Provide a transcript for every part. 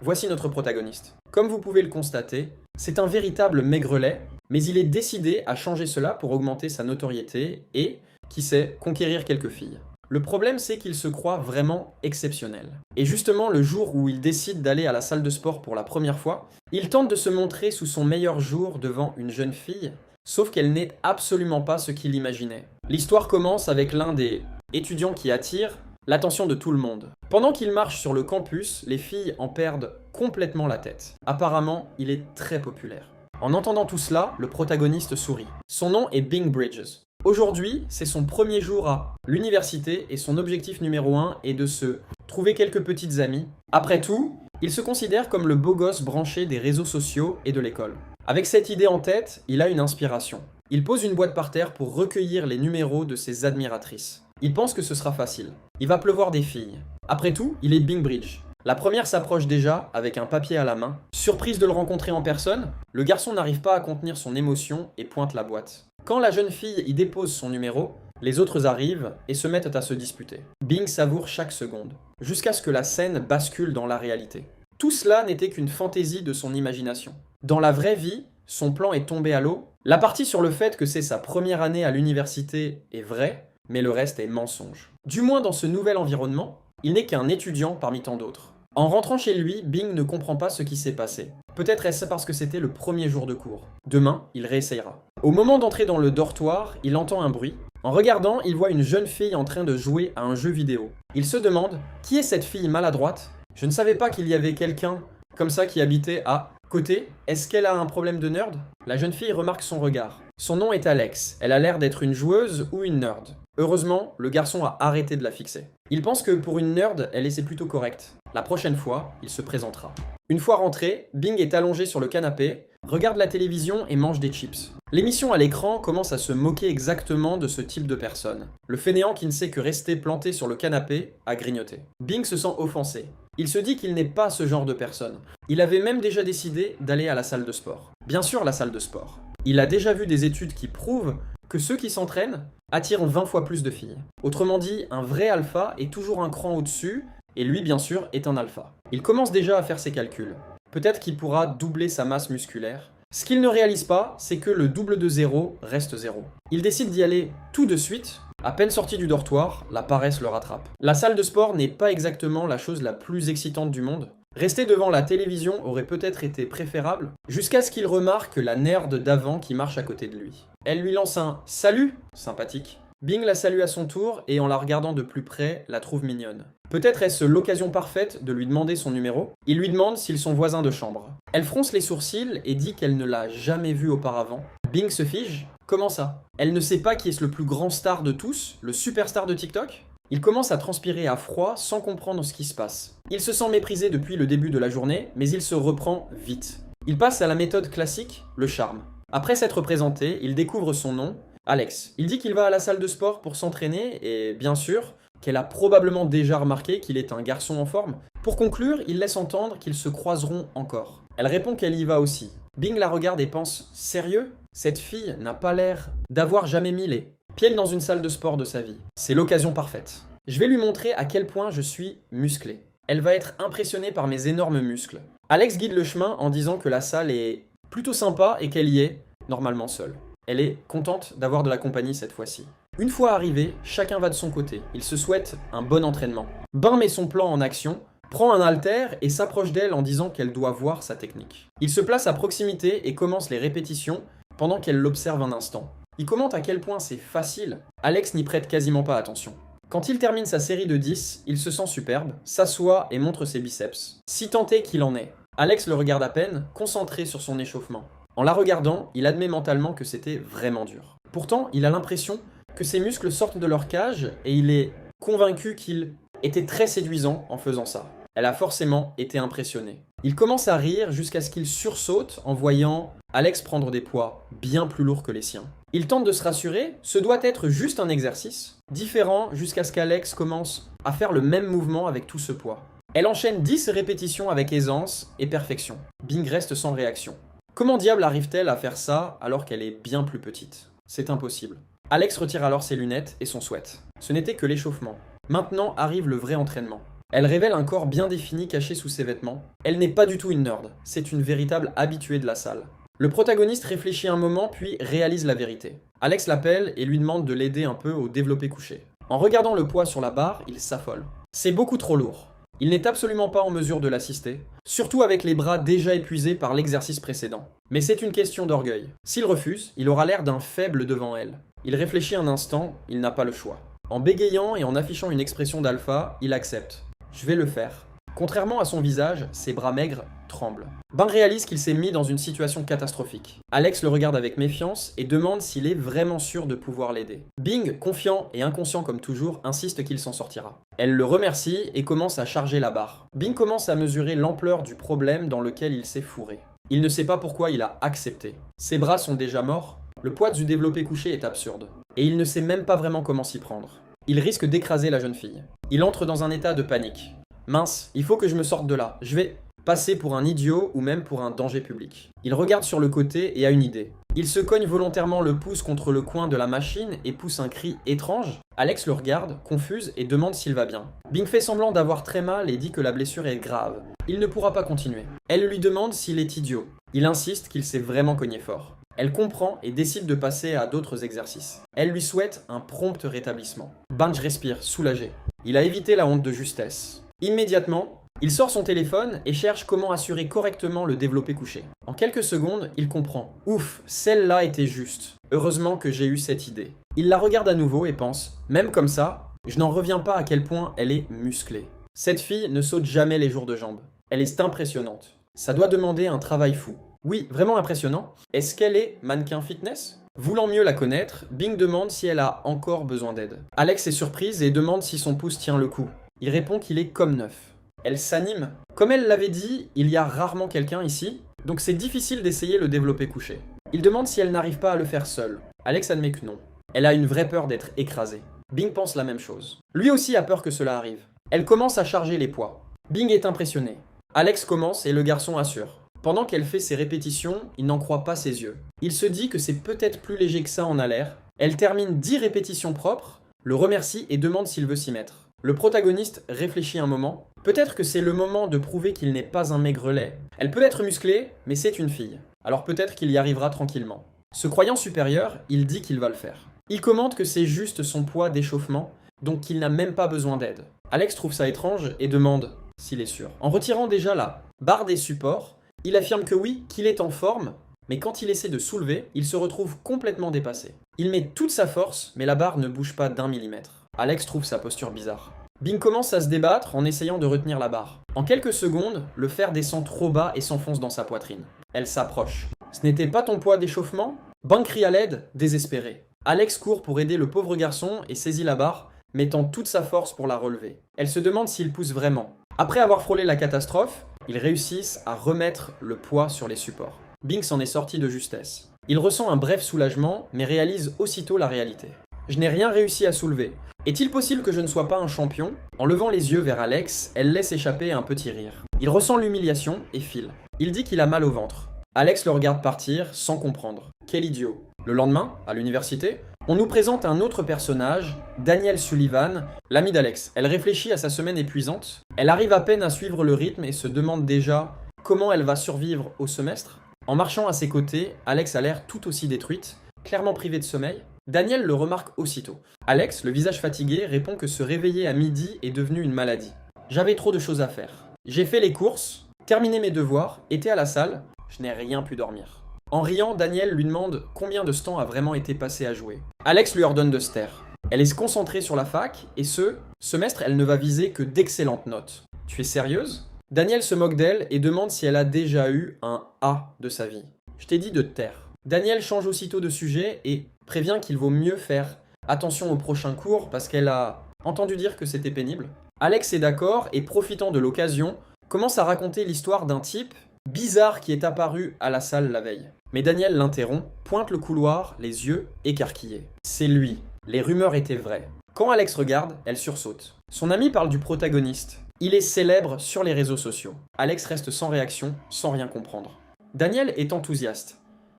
Voici notre protagoniste. Comme vous pouvez le constater, c'est un véritable maigrelet, mais il est décidé à changer cela pour augmenter sa notoriété et, qui sait, conquérir quelques filles. Le problème, c'est qu'il se croit vraiment exceptionnel. Et justement, le jour où il décide d'aller à la salle de sport pour la première fois, il tente de se montrer sous son meilleur jour devant une jeune fille, sauf qu'elle n'est absolument pas ce qu'il imaginait. L'histoire commence avec l'un des étudiants qui attire l'attention de tout le monde. Pendant qu'il marche sur le campus, les filles en perdent complètement la tête. Apparemment, il est très populaire. En entendant tout cela, le protagoniste sourit. Son nom est Bing Bridges. Aujourd'hui, c'est son premier jour à l'université et son objectif numéro 1 est de se trouver quelques petites amies. Après tout, il se considère comme le beau gosse branché des réseaux sociaux et de l'école. Avec cette idée en tête, il a une inspiration. Il pose une boîte par terre pour recueillir les numéros de ses admiratrices. Il pense que ce sera facile. Il va pleuvoir des filles. Après tout, il est Bing Bridge. La première s'approche déjà avec un papier à la main. Surprise de le rencontrer en personne, le garçon n'arrive pas à contenir son émotion et pointe la boîte. Quand la jeune fille y dépose son numéro, les autres arrivent et se mettent à se disputer. Bing savoure chaque seconde, jusqu'à ce que la scène bascule dans la réalité. Tout cela n'était qu'une fantaisie de son imagination. Dans la vraie vie, son plan est tombé à l'eau. La partie sur le fait que c'est sa première année à l'université est vraie, mais le reste est mensonge. Du moins dans ce nouvel environnement, il n'est qu'un étudiant parmi tant d'autres. En rentrant chez lui, Bing ne comprend pas ce qui s'est passé. Peut-être est-ce parce que c'était le premier jour de cours. Demain, il réessayera. Au moment d'entrer dans le dortoir, il entend un bruit. En regardant, il voit une jeune fille en train de jouer à un jeu vidéo. Il se demande, qui est cette fille maladroite ? Je ne savais pas qu'il y avait quelqu'un comme ça qui habitait à côté. Est-ce qu'elle a un problème de nerd ? La jeune fille remarque son regard. Son nom est Alex. Elle a l'air d'être une joueuse ou une nerd. Heureusement, le garçon a arrêté de la fixer. Il pense que pour une nerd, elle est plutôt correcte. La prochaine fois, il se présentera. Une fois rentré, Bing est allongé sur le canapé, regarde la télévision et mange des chips. L'émission à l'écran commence à se moquer exactement de ce type de personne. Le fainéant qui ne sait que rester planté sur le canapé a grignoté. Bing se sent offensé. Il se dit qu'il n'est pas ce genre de personne. Il avait même déjà décidé d'aller à la salle de sport. Bien sûr, la salle de sport. Il a déjà vu des études qui prouvent que ceux qui s'entraînent attirent 20 fois plus de filles. Autrement dit, un vrai alpha est toujours un cran au-dessus, et lui, bien sûr, est un alpha. Il commence déjà à faire ses calculs. Peut-être qu'il pourra doubler sa masse musculaire. Ce qu'il ne réalise pas, c'est que le double de 0 reste 0. Il décide d'y aller tout de suite. À peine sorti du dortoir, la paresse le rattrape. La salle de sport n'est pas exactement la chose la plus excitante du monde. Rester devant la télévision aurait peut-être été préférable, jusqu'à ce qu'il remarque la nerd d'avant qui marche à côté de lui. Elle lui lance un « Salut !» sympathique. Bing la salue à son tour et en la regardant de plus près, la trouve mignonne. Peut-être est-ce l'occasion parfaite de lui demander son numéro. Il lui demande s'ils sont voisins de chambre. Elle fronce les sourcils et dit qu'elle ne l'a jamais vu auparavant. Bing se fige. Comment ça ? Elle ne sait pas qui est le plus grand star de tous, le superstar de TikTok ? Il commence à transpirer à froid sans comprendre ce qui se passe. Il se sent méprisé depuis le début de la journée, mais il se reprend vite. Il passe à la méthode classique, le charme. Après s'être présenté, il découvre son nom, Alex. Il dit qu'il va à la salle de sport pour s'entraîner et, bien sûr, qu'elle a probablement déjà remarqué qu'il est un garçon en forme. Pour conclure, il laisse entendre qu'ils se croiseront encore. Elle répond qu'elle y va aussi. Bing la regarde et pense « Sérieux ? Cette fille n'a pas l'air d'avoir jamais mis les pieds dans une salle de sport de sa vie. C'est l'occasion parfaite. Je vais lui montrer à quel point je suis musclé. Elle va être impressionnée par mes énormes muscles. » Alex guide le chemin en disant que la salle est plutôt sympa et qu'elle y est normalement seule. Elle est contente d'avoir de la compagnie cette fois-ci. Une fois arrivé, chacun va de son côté. Il se souhaite un bon entraînement. Ben met son plan en action, prend un haltère et s'approche d'elle en disant qu'elle doit voir sa technique. Il se place à proximité et commence les répétitions pendant qu'elle l'observe un instant. Il commente à quel point c'est facile. Alex n'y prête quasiment pas attention. Quand il termine sa série de 10, il se sent superbe, s'assoit et montre ses biceps. Si tant est qu'il en est. Alex le regarde à peine, concentré sur son échauffement. En la regardant, il admet mentalement que c'était vraiment dur. Pourtant, il a l'impression que ses muscles sortent de leur cage et il est convaincu qu'il était très séduisant en faisant ça. Elle a forcément été impressionnée. Il commence à rire jusqu'à ce qu'il sursaute en voyant Alex prendre des poids bien plus lourds que les siens. Il tente de se rassurer, ce doit être juste un exercice, différent jusqu'à ce qu'Alex commence à faire le même mouvement avec tout ce poids. Elle enchaîne 10 répétitions avec aisance et perfection. Bing reste sans réaction. Comment diable arrive-t-elle à faire ça alors qu'elle est bien plus petite ? C'est impossible. Alex retire alors ses lunettes et son sweat. Ce n'était que l'échauffement. Maintenant arrive le vrai entraînement. Elle révèle un corps bien défini caché sous ses vêtements. Elle n'est pas du tout une nerd, c'est une véritable habituée de la salle. Le protagoniste réfléchit un moment puis réalise la vérité. Alex l'appelle et lui demande de l'aider un peu au développé couché. En regardant le poids sur la barre, il s'affole. C'est beaucoup trop lourd. Il n'est absolument pas en mesure de l'assister, surtout avec les bras déjà épuisés par l'exercice précédent. Mais c'est une question d'orgueil. S'il refuse, il aura l'air d'un faible devant elle. Il réfléchit un instant, il n'a pas le choix. En bégayant et en affichant une expression d'alpha, il accepte. Je vais le faire. Contrairement à son visage, ses bras maigres tremblent. Ben réalise qu'il s'est mis dans une situation catastrophique. Alex le regarde avec méfiance et demande s'il est vraiment sûr de pouvoir l'aider. Bing, confiant et inconscient comme toujours, insiste qu'il s'en sortira. Elle le remercie et commence à charger la barre. Bing commence à mesurer l'ampleur du problème dans lequel il s'est fourré. Il ne sait pas pourquoi il a accepté. Ses bras sont déjà morts, le poids du développé couché est absurde. Et il ne sait même pas vraiment comment s'y prendre. Il risque d'écraser la jeune fille. Il entre dans un état de panique. Mince, il faut que je me sorte de là. Je vais passer pour un idiot ou même pour un danger public. Il regarde sur le côté et a une idée. Il se cogne volontairement le pouce contre le coin de la machine et pousse un cri étrange. Alex le regarde, confuse, et demande s'il va bien. Bing fait semblant d'avoir très mal et dit que la blessure est grave. Il ne pourra pas continuer. Elle lui demande s'il est idiot. Il insiste qu'il s'est vraiment cogné fort. Elle comprend et décide de passer à d'autres exercices. Elle lui souhaite un prompt rétablissement. Bunch respire, soulagé. Il a évité la honte de justesse. Immédiatement, il sort son téléphone et cherche comment assurer correctement le développé couché. En quelques secondes, il comprend. Ouf, celle-là était juste. Heureusement que j'ai eu cette idée. Il la regarde à nouveau et pense, même comme ça, je n'en reviens pas à quel point elle est musclée. Cette fille ne saute jamais les jours de jambes. Elle est impressionnante. Ça doit demander un travail fou. Oui, vraiment impressionnant. Est-ce qu'elle est mannequin fitness ? Voulant mieux la connaître, Bing demande si elle a encore besoin d'aide. Alex est surprise et demande si son pouce tient le coup. Il répond qu'il est comme neuf. Elle s'anime. Comme elle l'avait dit, il y a rarement quelqu'un ici, donc c'est difficile d'essayer le développé couché. Il demande si elle n'arrive pas à le faire seule. Alex admet que non. Elle a une vraie peur d'être écrasée. Bing pense la même chose. Lui aussi a peur que cela arrive. Elle commence à charger les poids. Bing est impressionné. Alex commence et le garçon assure. Pendant qu'elle fait ses répétitions, il n'en croit pas ses yeux. Il se dit que c'est peut-être plus léger que ça en a l'air. Elle termine 10 répétitions propres, le remercie et demande s'il veut s'y mettre. Le protagoniste réfléchit un moment. Peut-être que c'est le moment de prouver qu'il n'est pas un maigrelet. Elle peut être musclée, mais c'est une fille. Alors peut-être qu'il y arrivera tranquillement. Se croyant supérieur, il dit qu'il va le faire. Il commente que c'est juste son poids d'échauffement, donc qu'il n'a même pas besoin d'aide. Alex trouve ça étrange et demande s'il est sûr. En retirant déjà la barre des supports, il affirme que oui, qu'il est en forme, mais quand il essaie de soulever, il se retrouve complètement dépassé. Il met toute sa force, mais la barre ne bouge pas d'1 millimètre. Alex trouve sa posture bizarre. Bing commence à se débattre en essayant de retenir la barre. En quelques secondes, le fer descend trop bas et s'enfonce dans sa poitrine. Elle s'approche. Ce n'était pas ton poids d'échauffement ? Bang crie à l'aide, désespéré. Alex court pour aider le pauvre garçon et saisit la barre, mettant toute sa force pour la relever. Elle se demande s'il pousse vraiment. Après avoir frôlé la catastrophe, ils réussissent à remettre le poids sur les supports. Bing s'en est sorti de justesse. Il ressent un bref soulagement, mais réalise aussitôt la réalité. Je n'ai rien réussi à soulever. Est-il possible que je ne sois pas un champion ? En levant les yeux vers Alex, elle laisse échapper un petit rire. Il ressent l'humiliation et file. Il dit qu'il a mal au ventre. Alex le regarde partir sans comprendre. Quel idiot. Le lendemain, à l'université, on nous présente un autre personnage, Danielle Sullivan, l'amie d'Alex. Elle réfléchit à sa semaine épuisante. Elle arrive à peine à suivre le rythme et se demande déjà comment elle va survivre au semestre. En marchant à ses côtés, Alex a l'air tout aussi détruite, clairement privée de sommeil. Daniel le remarque aussitôt. Alex, le visage fatigué, répond que se réveiller à midi est devenu une maladie. J'avais trop de choses à faire. J'ai fait les courses, terminé mes devoirs, été à la salle, je n'ai rien pu dormir. En riant, Daniel lui demande combien de temps a vraiment été passé à jouer. Alex lui ordonne de se taire. Elle est concentrée sur la fac, et ce semestre, elle ne va viser que d'excellentes notes. Tu es sérieuse ? Daniel se moque d'elle et demande si elle a déjà eu un A de sa vie. Je t'ai dit de te taire. Daniel change aussitôt de sujet et prévient qu'il vaut mieux faire attention au prochain cours parce qu'elle a entendu dire que c'était pénible. Alex est d'accord et profitant de l'occasion, commence à raconter l'histoire d'un type bizarre qui est apparu à la salle la veille. Mais Daniel l'interrompt, pointe le couloir, les yeux écarquillés. C'est lui. Les rumeurs étaient vraies. Quand Alex regarde, elle sursaute. Son ami parle du protagoniste. Il est célèbre sur les réseaux sociaux. Alex reste sans réaction, sans rien comprendre. Daniel est enthousiaste.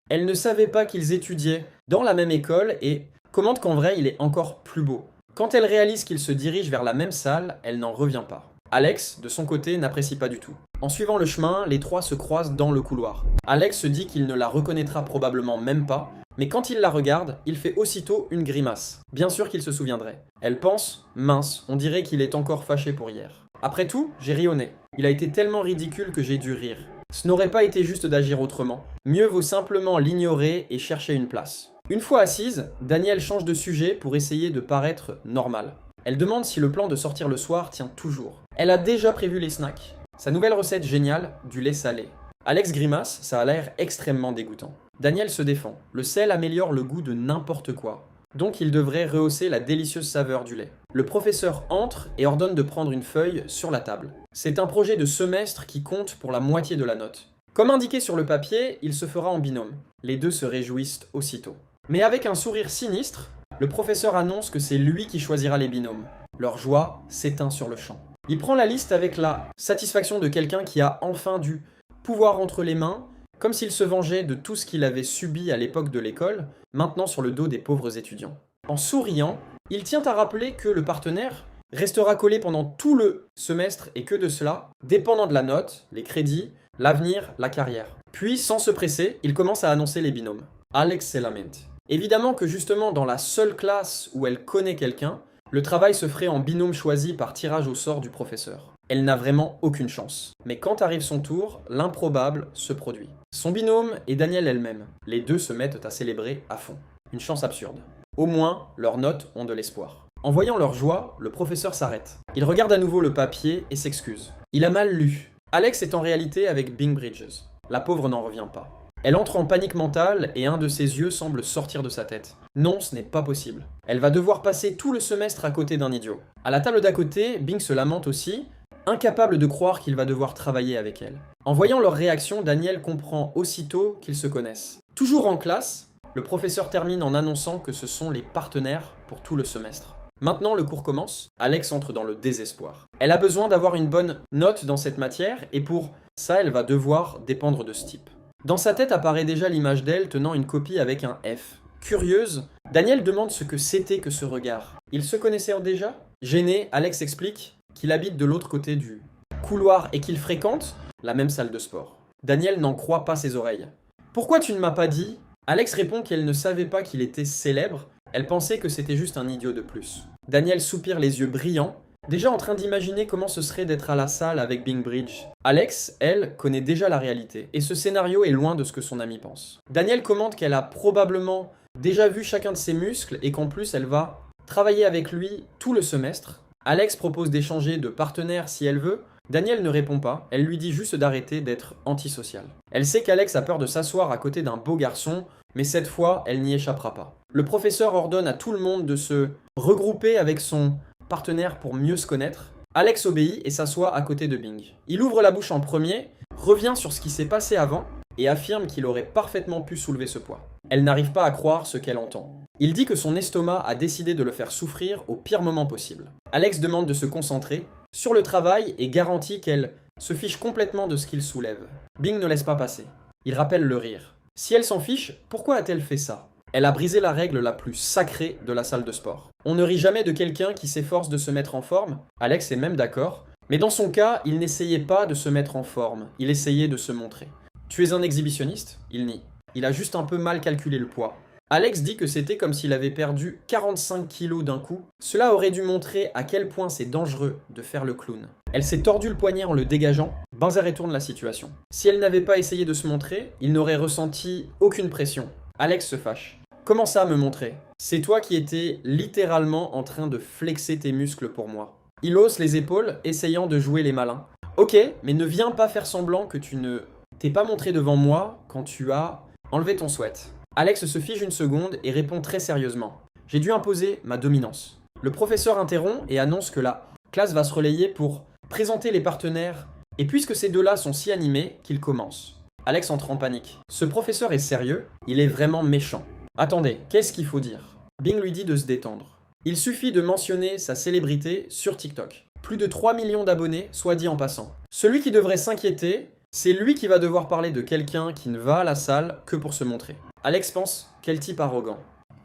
Elle ne savait pas qu'ils étudiaient dans la même école et commente qu'en vrai il est encore plus beau. Quand elle réalise qu'ils se dirigent vers la même salle, elle n'en revient pas. Alex, de son côté, n'apprécie pas du tout. En suivant le chemin, les trois se croisent dans le couloir. Alex se dit qu'il ne la reconnaîtra probablement même pas, mais quand il la regarde, il fait aussitôt une grimace. Bien sûr qu'il se souviendrait. Elle pense, mince, on dirait qu'il est encore fâché pour hier. Après tout, j'ai ri au nez. Il a été tellement ridicule que j'ai dû rire. Ce n'aurait pas été juste d'agir autrement. Mieux vaut simplement l'ignorer et chercher une place. Une fois assise, Danielle change de sujet pour essayer de paraître normale. Elle demande si le plan de sortir le soir tient toujours. Elle a déjà prévu les snacks. Sa nouvelle recette géniale, du lait salé. Alex grimace, ça a l'air extrêmement dégoûtant. Daniel se défend. Le sel améliore le goût de n'importe quoi. Donc il devrait rehausser la délicieuse saveur du lait. Le professeur entre et ordonne de prendre une feuille sur la table. C'est un projet de semestre qui compte pour la moitié de la note. Comme indiqué sur le papier, il se fera en binôme. Les deux se réjouissent aussitôt. Mais avec un sourire sinistre, le professeur annonce que c'est lui qui choisira les binômes. Leur joie s'éteint sur le champ. Il prend la liste avec la satisfaction de quelqu'un qui a enfin du pouvoir entre les mains, comme s'il se vengeait de tout ce qu'il avait subi à l'époque de l'école, maintenant sur le dos des pauvres étudiants. En souriant, il tient à rappeler que le partenaire restera collé pendant tout le semestre et que de cela, dépendant de la note, les crédits, l'avenir, la carrière. Puis, sans se presser, il commence à annoncer les binômes. Alex se lamente. Évidemment que justement dans la seule classe où elle connaît quelqu'un, le travail se ferait en binôme choisi par tirage au sort du professeur. Elle n'a vraiment aucune chance. Mais quand arrive son tour, l'improbable se produit. Son binôme est Danielle elle-même. Les deux se mettent à célébrer à fond. Une chance absurde. Au moins, leurs notes ont de l'espoir. En voyant leur joie, le professeur s'arrête. Il regarde à nouveau le papier et s'excuse. Il a mal lu. Alex est en réalité avec Bing Bridges. La pauvre n'en revient pas. Elle entre en panique mentale et un de ses yeux semble sortir de sa tête. Non, ce n'est pas possible. Elle va devoir passer tout le semestre à côté d'un idiot. À la table d'à côté, Bing se lamente aussi, incapable de croire qu'il va devoir travailler avec elle. En voyant leur réaction, Daniel comprend aussitôt qu'ils se connaissent. Toujours en classe, le professeur termine en annonçant que ce sont les partenaires pour tout le semestre. Maintenant, le cours commence. Alex entre dans le désespoir. Elle a besoin d'avoir une bonne note dans cette matière et pour ça, elle va devoir dépendre de ce type. Dans sa tête apparaît déjà l'image d'elle tenant une copie avec un F. Curieuse, Daniel demande ce que c'était que ce regard. Ils se connaissaient déjà ? Gêné, Alex explique qu'il habite de l'autre côté du couloir et qu'il fréquente la même salle de sport. Daniel n'en croit pas ses oreilles. « Pourquoi tu ne m'as pas dit ?» Alex répond qu'elle ne savait pas qu'il était célèbre, elle pensait que c'était juste un idiot de plus. Daniel soupire les yeux brillants, déjà en train d'imaginer comment ce serait d'être à la salle avec Bing Bridge. Alex, elle, connaît déjà la réalité, et ce scénario est loin de ce que son ami pense. Daniel commente qu'elle a probablement déjà vu chacun de ses muscles et qu'en plus elle va travailler avec lui tout le semestre. Alex propose d'échanger de partenaire si elle veut. Daniel ne répond pas, elle lui dit juste d'arrêter d'être antisociale. Elle sait qu'Alex a peur de s'asseoir à côté d'un beau garçon, mais cette fois, elle n'y échappera pas. Le professeur ordonne à tout le monde de se regrouper avec son partenaire pour mieux se connaître. Alex obéit et s'assoit à côté de Bing. Il ouvre la bouche en premier, revient sur ce qui s'est passé avant et affirme qu'il aurait parfaitement pu soulever ce poids. Elle n'arrive pas à croire ce qu'elle entend. Il dit que son estomac a décidé de le faire souffrir au pire moment possible. Alex demande de se concentrer sur le travail et garantit qu'elle se fiche complètement de ce qu'il soulève. Bing ne laisse pas passer. Il rappelle le rire. Si elle s'en fiche, pourquoi a-t-elle fait ça ? Elle a brisé la règle la plus sacrée de la salle de sport. On ne rit jamais de quelqu'un qui s'efforce de se mettre en forme, Alex est même d'accord, mais dans son cas, il n'essayait pas de se mettre en forme, il essayait de se montrer. Tu es un exhibitionniste ? Il nie. Il a juste un peu mal calculé le poids. Alex dit que c'était comme s'il avait perdu 45 kilos d'un coup. Cela aurait dû montrer à quel point c'est dangereux de faire le clown. Elle s'est tordu le poignet en le dégageant. Banzer retourne la situation. Si elle n'avait pas essayé de se montrer, il n'aurait ressenti aucune pression. Alex se fâche. Comment ça me montrer ? C'est toi qui étais littéralement en train de flexer tes muscles pour moi. Il hausse les épaules, essayant de jouer les malins. Ok, mais ne viens pas faire semblant que tu ne t'es pas montré devant moi quand tu as enlevé ton sweat. Alex se fige une seconde et répond très sérieusement. J'ai dû imposer ma dominance. Le professeur interrompt et annonce que la classe va se relayer pour présenter les partenaires. Et puisque ces deux-là sont si animés, qu'ils commencent. Alex entre en panique. Ce professeur est sérieux, il est vraiment méchant. Attendez, qu'est-ce qu'il faut dire ? Bing lui dit de se détendre. Il suffit de mentionner sa célébrité sur TikTok. Plus de 3 millions d'abonnés, soit dit en passant. Celui qui devrait s'inquiéter, c'est lui qui va devoir parler de quelqu'un qui ne va à la salle que pour se montrer. Alex pense, quel type arrogant.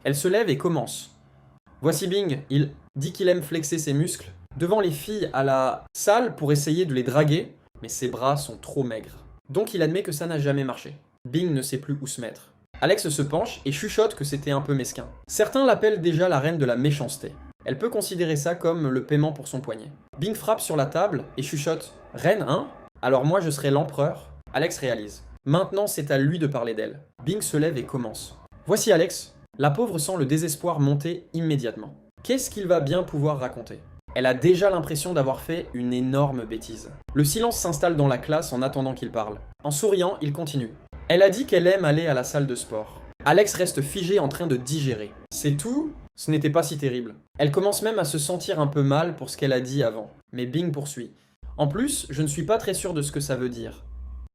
Elle se lève et commence. Voici Bing, il dit qu'il aime flexer ses muscles. devant les filles à la salle pour essayer de les draguer, mais ses bras sont trop maigres. Donc il admet que ça n'a jamais marché. Bing ne sait plus où se mettre. Alex se penche et chuchote que c'était un peu mesquin. Certains l'appellent déjà la reine de la méchanceté. Elle peut considérer ça comme le paiement pour son poignet. Bing frappe sur la table et chuchote « Reine, hein? Alors moi je serai l'empereur ?» Alex réalise. Maintenant c'est à lui de parler d'elle. Bing se lève et commence. Voici Alex. La pauvre sent le désespoir monter immédiatement. Qu'est-ce qu'il va bien pouvoir raconter? Elle a déjà l'impression d'avoir fait une énorme bêtise. Le silence s'installe dans la classe en attendant qu'il parle. En souriant, il continue. Elle a dit qu'elle aime aller à la salle de sport. Alex reste figé en train de digérer. C'est tout? Ce n'était pas si terrible. Elle commence même à se sentir un peu mal pour ce qu'elle a dit avant. Mais Bing poursuit. En plus, je ne suis pas très sûr de ce que ça veut dire.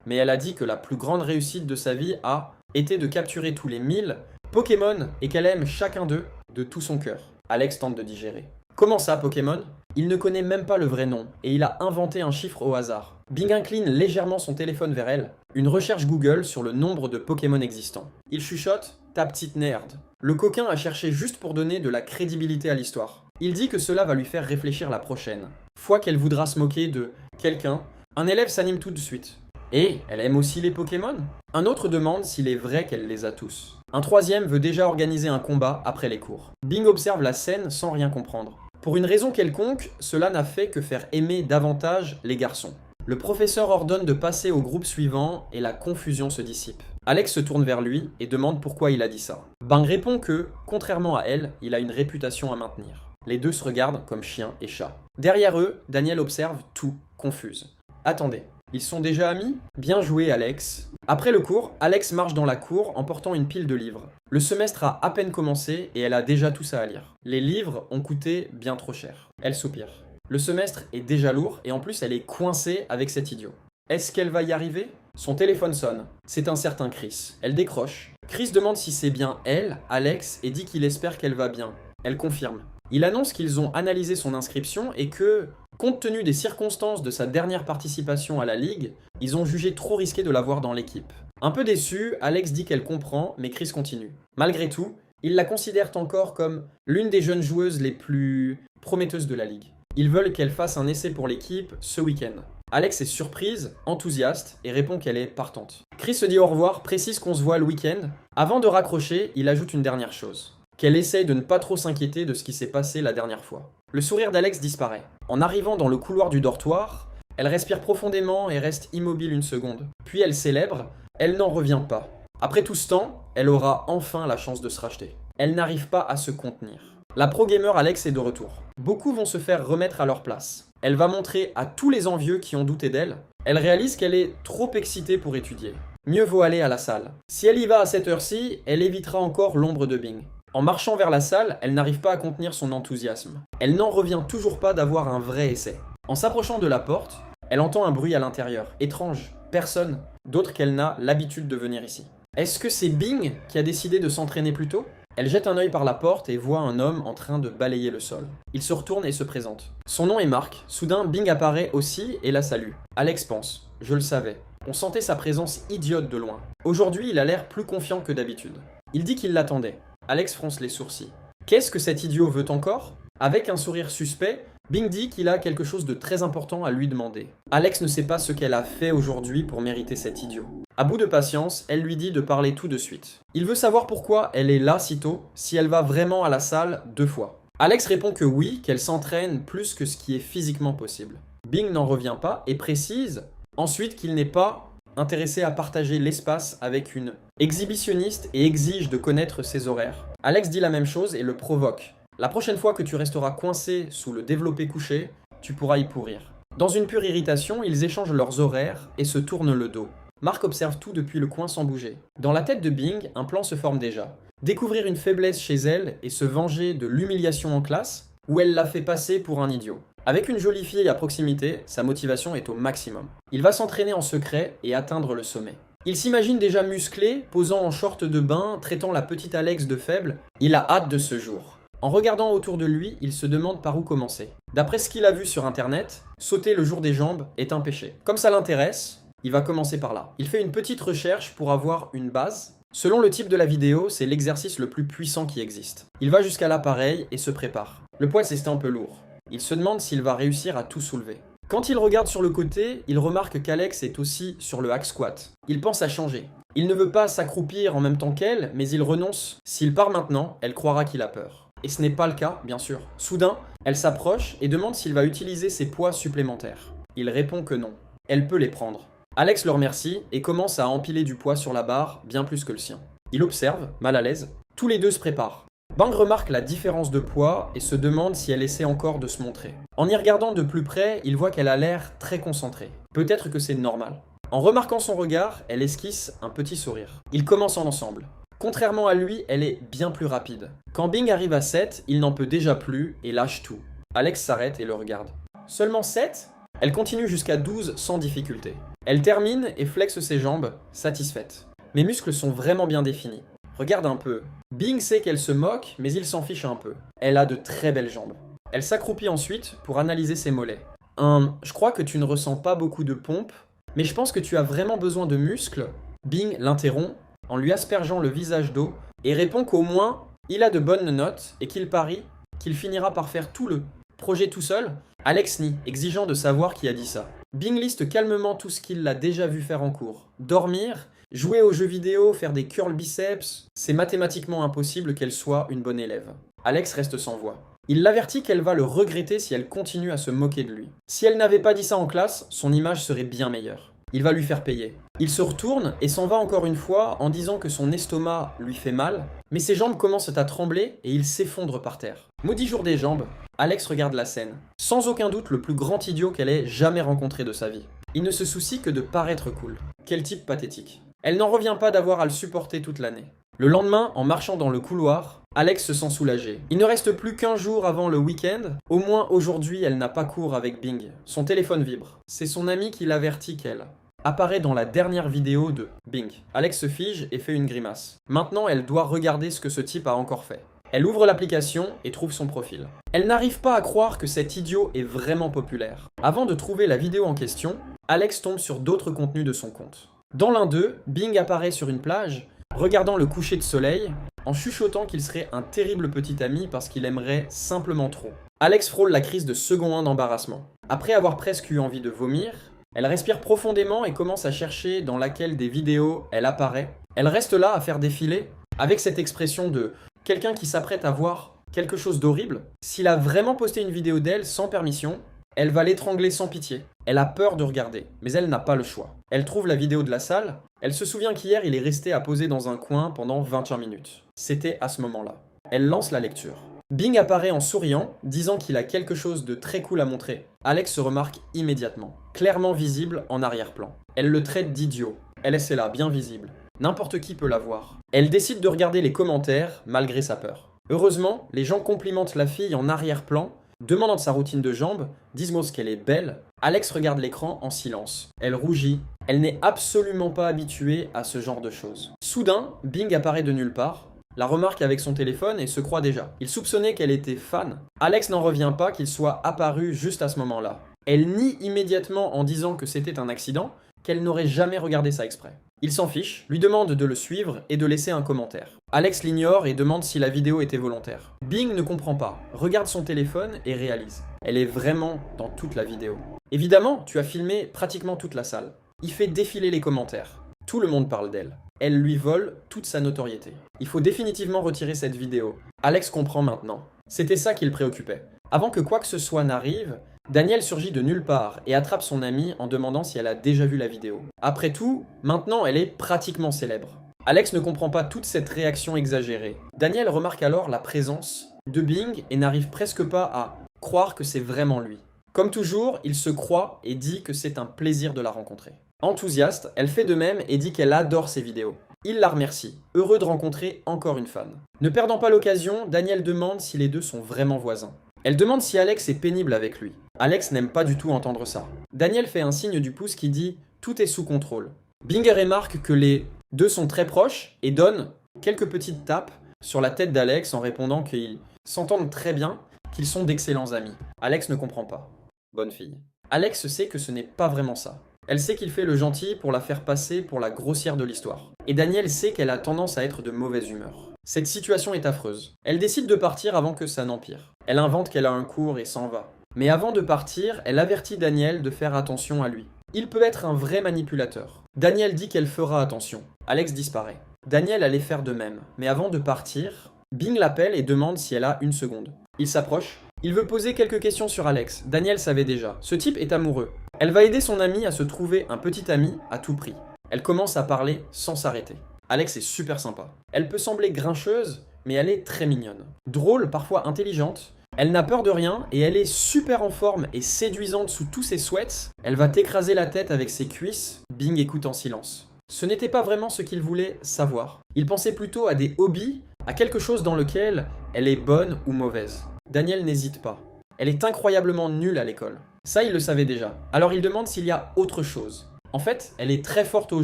Mais elle a dit que la plus grande réussite de sa vie a été de capturer tous les 1000 Pokémon et qu'elle aime chacun d'eux de tout son cœur. Alex tente de digérer. Comment ça, Pokémon? Il ne connaît même pas le vrai nom et il a inventé un chiffre au hasard. Bing incline légèrement son téléphone vers elle. Une recherche Google sur le nombre de Pokémon existants. Il chuchote « Ta petite nerd ». Le coquin a cherché juste pour donner de la crédibilité à l'histoire. Il dit que cela va lui faire réfléchir la prochaine fois qu'elle voudra se moquer de quelqu'un. Un élève s'anime tout de suite. Et elle aime aussi les Pokémon? Un autre demande s'il est vrai qu'elle les a tous. Un troisième veut déjà organiser un combat après les cours. Bing observe la scène sans rien comprendre. Pour une raison quelconque, cela n'a fait que faire aimer davantage les garçons. Le professeur ordonne de passer au groupe suivant et la confusion se dissipe. Alex se tourne vers lui et demande pourquoi il a dit ça. Bing répond que, contrairement à elle, il a une réputation à maintenir. Les deux se regardent comme chien et chat. Derrière eux, Daniel observe tout, confuse. Attendez, ils sont déjà amis? Bien joué, Alex. Après le cours, Alex marche dans la cour en portant une pile de livres. Le semestre a à peine commencé et elle a déjà tout ça à lire. Les livres ont coûté bien trop cher. Elle soupire. Le semestre est déjà lourd et en plus elle est coincée avec cet idiot. Est-ce qu'elle va y arriver? Son téléphone sonne. C'est un certain Chris. Elle décroche. Chris demande si c'est bien elle, Alex, et dit qu'il espère qu'elle va bien. Elle confirme. Il annonce qu'ils ont analysé son inscription et que, compte tenu des circonstances de sa dernière participation à la Ligue, ils ont jugé trop risqué de l'avoir dans l'équipe. Un peu déçu, Alex dit qu'elle comprend, mais Chris continue. Malgré tout, ils la considèrent encore comme l'une des jeunes joueuses les plus prometteuses de la Ligue. Ils veulent qu'elle fasse un essai pour l'équipe ce week-end. Alex est surprise, enthousiaste, et répond qu'elle est partante. Chris se dit au revoir, précise qu'on se voit le week-end. Avant de raccrocher, il ajoute une dernière chose. Qu'elle essaye de ne pas trop s'inquiéter de ce qui s'est passé la dernière fois. Le sourire d'Alex disparaît. En arrivant dans le couloir du dortoir, elle respire profondément et reste immobile une seconde. Puis elle célèbre, elle n'en revient pas. Après tout ce temps, elle aura enfin la chance de se racheter. Elle n'arrive pas à se contenir. La pro-gamer Alex est de retour. Beaucoup vont se faire remettre à leur place. Elle va montrer à tous les envieux qui ont douté d'elle. Elle réalise qu'elle est trop excitée pour étudier. Mieux vaut aller à la salle. Si elle y va à cette heure-ci, elle évitera encore l'ombre de Bing. En marchant vers la salle, elle n'arrive pas à contenir son enthousiasme. Elle n'en revient toujours pas d'avoir un vrai essai. En s'approchant de la porte, elle entend un bruit à l'intérieur. Étrange, personne d'autre qu'elle n'a l'habitude de venir ici. Est-ce que c'est Bing qui a décidé de s'entraîner plus tôt? Elle jette un œil par la porte et voit un homme en train de balayer le sol. Il se retourne et se présente. Son nom est Mark. Soudain, Bing apparaît aussi et la salue. Alex pense. Je le savais. On sentait sa présence idiote de loin. Aujourd'hui, il a l'air plus confiant que d'habitude. Il dit qu'il l'attendait. Alex fronce les sourcils. Qu'est-ce que cet idiot veut encore? Avec un sourire suspect, Bing dit qu'il a quelque chose de très important à lui demander. Alex ne sait pas ce qu'elle a fait aujourd'hui pour mériter cet idiot. À bout de patience, elle lui dit de parler tout de suite. Il veut savoir pourquoi elle est là si tôt, si elle va vraiment à la salle 2 fois. Alex répond que oui, qu'elle s'entraîne plus que ce qui est physiquement possible. Bing n'en revient pas et précise ensuite qu'il n'est pas intéressé à partager l'espace avec une exhibitionniste et exige de connaître ses horaires. Alex dit la même chose et le provoque. La prochaine fois que tu resteras coincé sous le développé couché, tu pourras y pourrir. Dans une pure irritation, ils échangent leurs horaires et se tournent le dos. Mark observe tout depuis le coin sans bouger. Dans la tête de Bing, un plan se forme déjà. Découvrir une faiblesse chez elle et se venger de l'humiliation en classe, où elle l'a fait passer pour un idiot. Avec une jolie fille à proximité, sa motivation est au maximum. Il va s'entraîner en secret et atteindre le sommet. Il s'imagine déjà musclé, posant en short de bain, traitant la petite Alex de faible. Il a hâte de ce jour. En regardant autour de lui, il se demande par où commencer. D'après ce qu'il a vu sur internet, sauter le jour des jambes est un péché. Comme ça l'intéresse, il va commencer par là. Il fait une petite recherche pour avoir une base. Selon le type de la vidéo, c'est l'exercice le plus puissant qui existe. Il va jusqu'à l'appareil et se prépare. Le poids c'est un peu lourd. Il se demande s'il va réussir à tout soulever. Quand il regarde sur le côté, il remarque qu'Alex est aussi sur le hack squat. Il pense à changer. Il ne veut pas s'accroupir en même temps qu'elle, mais il renonce. S'il part maintenant, elle croira qu'il a peur. Et ce n'est pas le cas, bien sûr. Soudain, elle s'approche et demande s'il va utiliser ses poids supplémentaires. Il répond que non. Elle peut les prendre. Alex le remercie et commence à empiler du poids sur la barre, bien plus que le sien. Il observe, mal à l'aise. Tous les deux se préparent. Bang remarque la différence de poids et se demande si elle essaie encore de se montrer. En y regardant de plus près, il voit qu'elle a l'air très concentrée. Peut-être que c'est normal. En remarquant son regard, elle esquisse un petit sourire. Ils commencent ensemble. Contrairement à lui, elle est bien plus rapide. Quand Bing arrive à 7, il n'en peut déjà plus et lâche tout. Alex s'arrête et le regarde. Seulement 7 ? Elle continue jusqu'à 12 sans difficulté. Elle termine et flexe ses jambes, satisfaite. Mes muscles sont vraiment bien définis. Regarde un peu. Bing sait qu'elle se moque, mais il s'en fiche un peu. Elle a de très belles jambes. Elle s'accroupit ensuite pour analyser ses mollets. Je crois que tu ne ressens pas beaucoup de pompe, mais je pense que tu as vraiment besoin de muscles. Bing l'interrompt en lui aspergeant le visage d'eau et répond qu'au moins, il a de bonnes notes et qu'il parie qu'il finira par faire tout le projet tout seul. Alex nie, exigeant de savoir qui a dit ça. Bing liste calmement tout ce qu'il l'a déjà vu faire en cours. Dormir, jouer aux jeux vidéo, faire des curls biceps, c'est mathématiquement impossible qu'elle soit une bonne élève. Alex reste sans voix. Il l'avertit qu'elle va le regretter si elle continue à se moquer de lui. Si elle n'avait pas dit ça en classe, son image serait bien meilleure. Il va lui faire payer. Il se retourne et s'en va encore une fois en disant que son estomac lui fait mal, mais ses jambes commencent à trembler et il s'effondre par terre. Maudit jour des jambes, Alex regarde la scène. Sans aucun doute le plus grand idiot qu'elle ait jamais rencontré de sa vie. Il ne se soucie que de paraître cool. Quel type pathétique. Elle n'en revient pas d'avoir à le supporter toute l'année. Le lendemain, en marchant dans le couloir, Alex se sent soulagé. Il ne reste plus qu'un jour avant le week-end. Au moins aujourd'hui, elle n'a pas cours avec Bing. Son téléphone vibre. C'est son ami qui l'avertit qu'elle apparaît dans la dernière vidéo de Bing. Alex se fige et fait une grimace. Maintenant, elle doit regarder ce que ce type a encore fait. Elle ouvre l'application et trouve son profil. Elle n'arrive pas à croire que cet idiot est vraiment populaire. Avant de trouver la vidéo en question, Alex tombe sur d'autres contenus de son compte. Dans l'un d'eux, Bing apparaît sur une plage, regardant le coucher de soleil, en chuchotant qu'il serait un terrible petit ami parce qu'il aimerait simplement trop. Alex frôle la crise de second 1 d'embarrassement. Après avoir presque eu envie de vomir, elle respire profondément et commence à chercher dans laquelle des vidéos elle apparaît. Elle reste là à faire défiler, avec cette expression de quelqu'un qui s'apprête à voir quelque chose d'horrible. S'il a vraiment posté une vidéo d'elle sans permission, elle va l'étrangler sans pitié. Elle a peur de regarder, mais elle n'a pas le choix. Elle trouve la vidéo de la salle. Elle se souvient qu'hier, il est resté à poser dans un coin pendant 21 minutes. C'était à ce moment-là. Elle lance la lecture. Bing apparaît en souriant, disant qu'il a quelque chose de très cool à montrer. Alex se remarque immédiatement, clairement visible en arrière-plan. Elle le traite d'idiot. Elle est là, bien visible. N'importe qui peut la voir. Elle décide de regarder les commentaires, malgré sa peur. Heureusement, les gens complimentent la fille en arrière-plan, demandant sa routine de jambes, disent qu'elle est belle. Alex regarde l'écran en silence. Elle rougit. Elle n'est absolument pas habituée à ce genre de choses. Soudain, Bing apparaît de nulle part, la remarque avec son téléphone et se croit déjà. Il soupçonnait qu'elle était fan. Alex n'en revient pas qu'il soit apparu juste à ce moment-là. Elle nie immédiatement en disant que c'était un accident, qu'elle n'aurait jamais regardé ça exprès. Il s'en fiche, lui demande de le suivre et de laisser un commentaire. Alex l'ignore et demande si la vidéo était volontaire. Bing ne comprend pas, regarde son téléphone et réalise. Elle est vraiment dans toute la vidéo. Évidemment, tu as filmé pratiquement toute la salle. Il fait défiler les commentaires. Tout le monde parle d'elle. Elle lui vole toute sa notoriété. Il faut définitivement retirer cette vidéo. Alex comprend maintenant. C'était ça qui le préoccupait. Avant que quoi que ce soit n'arrive, Daniel surgit de nulle part et attrape son amie en demandant si elle a déjà vu la vidéo. Après tout, maintenant elle est pratiquement célèbre. Alex ne comprend pas toute cette réaction exagérée. Daniel remarque alors la présence de Bing et n'arrive presque pas à croire que c'est vraiment lui. Comme toujours, il se croit et dit que c'est un plaisir de la rencontrer. Enthousiaste, elle fait de même et dit qu'elle adore ses vidéos. Il la remercie, heureux de rencontrer encore une fan. Ne perdant pas l'occasion, Daniel demande si les deux sont vraiment voisins. Elle demande si Alex est pénible avec lui. Alex n'aime pas du tout entendre ça. Daniel fait un signe du pouce qui dit « tout est sous contrôle ». Bing remarque que les deux sont très proches et donne quelques petites tapes sur la tête d'Alex en répondant qu'ils s'entendent très bien, qu'ils sont d'excellents amis. Alex ne comprend pas. Bonne fille. Alex sait que ce n'est pas vraiment ça. Elle sait qu'il fait le gentil pour la faire passer pour la grossière de l'histoire. Et Daniel sait qu'elle a tendance à être de mauvaise humeur. Cette situation est affreuse. Elle décide de partir avant que ça n'empire. Elle invente qu'elle a un cours et s'en va. Mais avant de partir, elle avertit Daniel de faire attention à lui. Il peut être un vrai manipulateur. Daniel dit qu'elle fera attention. Alex disparaît. Daniel allait faire de même, mais avant de partir, Bing l'appelle et demande si elle a une seconde. Il s'approche. Il veut poser quelques questions sur Alex. Daniel savait déjà. Ce type est amoureux. Elle va aider son ami à se trouver un petit ami à tout prix. Elle commence à parler sans s'arrêter. Alex est super sympa. Elle peut sembler grincheuse, mais elle est très mignonne. Drôle, parfois intelligente. Elle n'a peur de rien et elle est super en forme et séduisante sous tous ses sweats. Elle va t'écraser la tête avec ses cuisses. Bing écoute en silence. Ce n'était pas vraiment ce qu'il voulait savoir. Il pensait plutôt à des hobbies, à quelque chose dans lequel elle est bonne ou mauvaise. Daniel n'hésite pas. Elle est incroyablement nulle à l'école. Ça, il le savait déjà. Alors il demande s'il y a autre chose. En fait, elle est très forte au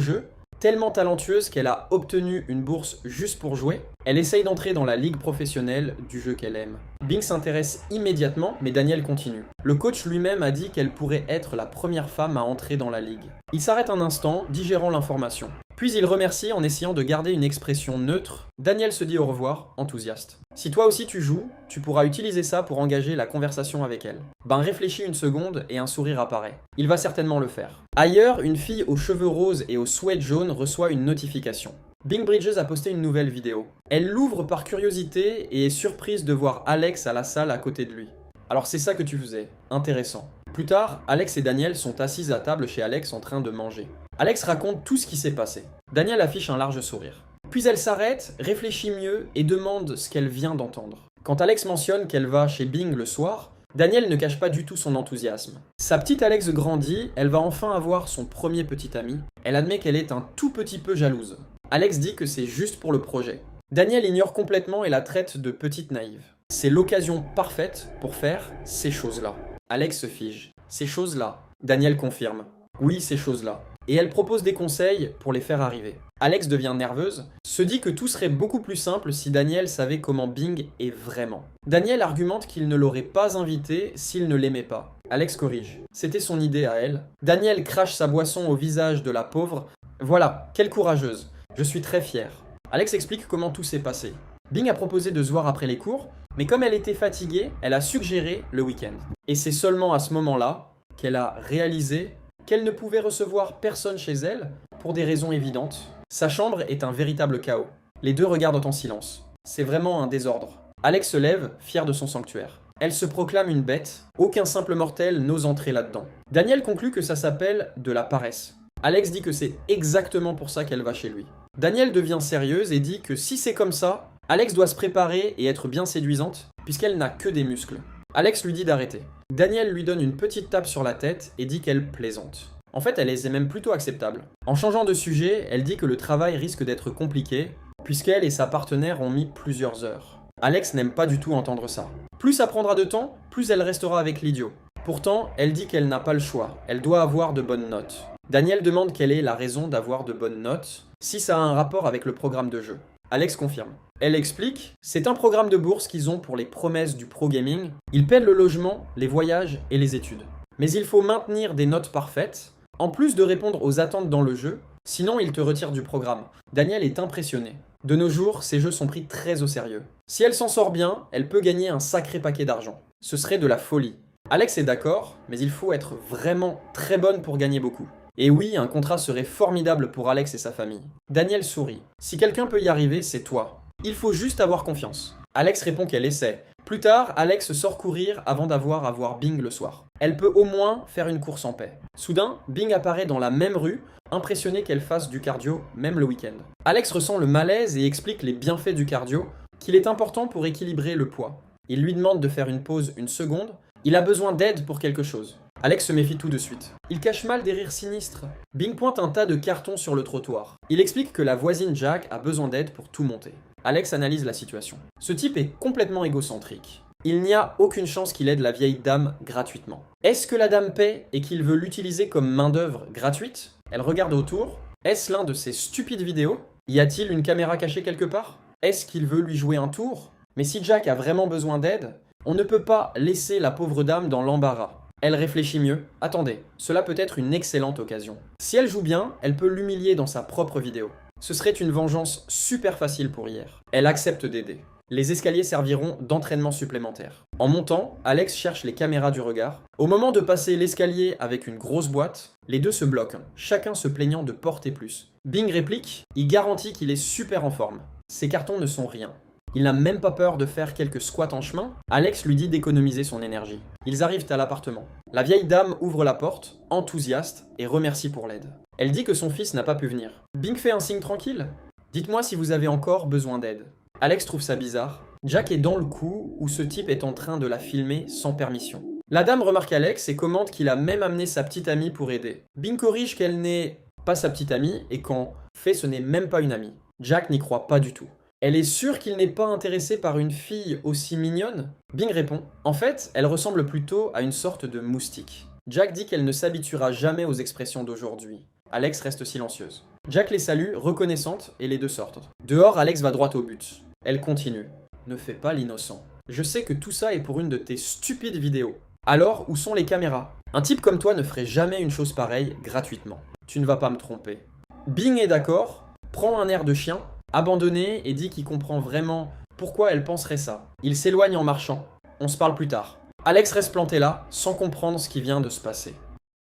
jeu, tellement talentueuse qu'elle a obtenu une bourse juste pour jouer. Elle essaye d'entrer dans la ligue professionnelle du jeu qu'elle aime. Bing s'intéresse immédiatement, mais Daniel continue. Le coach lui-même a dit qu'elle pourrait être la première femme à entrer dans la ligue. Il s'arrête un instant, digérant l'information. Puis il remercie en essayant de garder une expression neutre. Daniel se dit au revoir, enthousiaste. Si toi aussi tu joues, tu pourras utiliser ça pour engager la conversation avec elle. Réfléchis une seconde et un sourire apparaît. Il va certainement le faire. Ailleurs, une fille aux cheveux roses et aux sweats jaunes reçoit une notification. Bing Bridges a posté une nouvelle vidéo. Elle l'ouvre par curiosité et est surprise de voir Alex à la salle à côté de lui. Alors c'est ça que tu faisais. Intéressant. Plus tard, Alex et Daniel sont assis à table chez Alex en train de manger. Alex raconte tout ce qui s'est passé. Daniel affiche un large sourire. Puis elle s'arrête, réfléchit mieux et demande ce qu'elle vient d'entendre. Quand Alex mentionne qu'elle va chez Bing le soir, Daniel ne cache pas du tout son enthousiasme. Sa petite Alex grandit, elle va enfin avoir son premier petit ami. Elle admet qu'elle est un tout petit peu jalouse. Alex dit que c'est juste pour le projet. Daniel ignore complètement et la traite de petite naïve. C'est l'occasion parfaite pour faire ces choses-là. Alex se fige. Ces choses-là. Daniel confirme. Oui, ces choses-là. Et elle propose des conseils pour les faire arriver. Alex devient nerveuse, se dit que tout serait beaucoup plus simple si Daniel savait comment Bing est vraiment. Daniel argumente qu'il ne l'aurait pas invité s'il ne l'aimait pas. Alex corrige. C'était son idée à elle. Daniel crache sa boisson au visage de la pauvre. Voilà, quelle courageuse. Je suis très fier. Alex explique comment tout s'est passé. Bing a proposé de se voir après les cours, mais comme elle était fatiguée, elle a suggéré le week-end. Et c'est seulement à ce moment-là qu'elle a réalisé qu'elle ne pouvait recevoir personne chez elle pour des raisons évidentes. Sa chambre est un véritable chaos. Les deux regardent en silence. C'est vraiment un désordre. Alex se lève, fier de son sanctuaire. Elle se proclame une bête. Aucun simple mortel n'ose entrer là-dedans. Daniel conclut que ça s'appelle de la paresse. Alex dit que c'est exactement pour ça qu'elle va chez lui. Daniel devient sérieuse et dit que si c'est comme ça, Alex doit se préparer et être bien séduisante, puisqu'elle n'a que des muscles. Alex lui dit d'arrêter. Daniel lui donne une petite tape sur la tête et dit qu'elle plaisante. En fait, elle est même plutôt acceptable. En changeant de sujet, elle dit que le travail risque d'être compliqué, puisqu'elle et sa partenaire ont mis plusieurs heures. Alex n'aime pas du tout entendre ça. Plus ça prendra de temps, plus elle restera avec l'idiot. Pourtant, elle dit qu'elle n'a pas le choix, elle doit avoir de bonnes notes. Daniel demande quelle est la raison d'avoir de bonnes notes, si ça a un rapport avec le programme de jeu. Alex confirme. Elle explique, c'est un programme de bourse qu'ils ont pour les promesses du pro gaming. Ils paient le logement, les voyages et les études. Mais il faut maintenir des notes parfaites, en plus de répondre aux attentes dans le jeu, sinon ils te retirent du programme. Daniel est impressionné. De nos jours, ces jeux sont pris très au sérieux. Si elle s'en sort bien, elle peut gagner un sacré paquet d'argent. Ce serait de la folie. Alex est d'accord, mais il faut être vraiment très bonne pour gagner beaucoup. Et oui, un contrat serait formidable pour Alex et sa famille. Daniel sourit. Si quelqu'un peut y arriver, c'est toi. Il faut juste avoir confiance. Alex répond qu'elle essaie. Plus tard, Alex sort courir avant d'avoir à voir Bing le soir. Elle peut au moins faire une course en paix. Soudain, Bing apparaît dans la même rue, impressionné qu'elle fasse du cardio, même le week-end. Alex ressent le malaise et explique les bienfaits du cardio, qu'il est important pour équilibrer le poids. Il lui demande de faire une pause une seconde. Il a besoin d'aide pour quelque chose. Alex se méfie tout de suite. Il cache mal des rires sinistres. Bing pointe un tas de cartons sur le trottoir. Il explique que la voisine Jack a besoin d'aide pour tout monter. Alex analyse la situation. Ce type est complètement égocentrique. Il n'y a aucune chance qu'il aide la vieille dame gratuitement. Est-ce que la dame paie et qu'il veut l'utiliser comme main-d'œuvre gratuite? Elle regarde autour. Est-ce l'un de ses stupides vidéos? Y a-t-il une caméra cachée quelque part? Est-ce qu'il veut lui jouer un tour? Mais si Jack a vraiment besoin d'aide, on ne peut pas laisser la pauvre dame dans l'embarras. Elle réfléchit mieux. Attendez, cela peut être une excellente occasion. Si elle joue bien, elle peut l'humilier dans sa propre vidéo. Ce serait une vengeance super facile pour hier. Elle accepte d'aider. Les escaliers serviront d'entraînement supplémentaire. En montant, Alex cherche les caméras du regard. Au moment de passer l'escalier avec une grosse boîte, les deux se bloquent, chacun se plaignant de porter plus. Bing réplique, il garantit qu'il est super en forme. Ces cartons ne sont rien. Il n'a même pas peur de faire quelques squats en chemin. Alex lui dit d'économiser son énergie. Ils arrivent à l'appartement. La vieille dame ouvre la porte, enthousiaste, et remercie pour l'aide. Elle dit que son fils n'a pas pu venir. Bing fait un signe tranquille. Dites-moi si vous avez encore besoin d'aide. Alex trouve ça bizarre. Jack est dans le coup où ce type est en train de la filmer sans permission. La dame remarque Alex et commente qu'il a même amené sa petite amie pour aider. Bing corrige qu'elle n'est pas sa petite amie et qu'en fait ce n'est même pas une amie. Jack n'y croit pas du tout. Elle est sûre qu'il n'est pas intéressé par une fille aussi mignonne? Bing répond. En fait, elle ressemble plutôt à une sorte de moustique. Jack dit qu'elle ne s'habituera jamais aux expressions d'aujourd'hui. Alex reste silencieuse. Jack les salue, reconnaissante, et les deux sortent. Dehors, Alex va droit au but. Elle continue. Ne fais pas l'innocent. Je sais que tout ça est pour une de tes stupides vidéos. Alors, où sont les caméras? Un type comme toi ne ferait jamais une chose pareille gratuitement. Tu ne vas pas me tromper. Bing est d'accord, prend un air de chien, abandonné et dit qu'il comprend vraiment pourquoi elle penserait ça. Il s'éloigne en marchant. On se parle plus tard. Alex reste planté là, sans comprendre ce qui vient de se passer.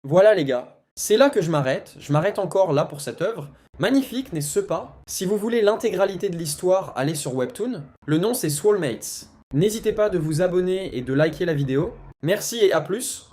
Voilà les gars, c'est là que je m'arrête encore là pour cette œuvre. Magnifique, n'est-ce pas? Si vous voulez l'intégralité de l'histoire, allez sur Webtoon. Le nom c'est Soulmates. N'hésitez pas de vous abonner et de liker la vidéo. Merci et à plus.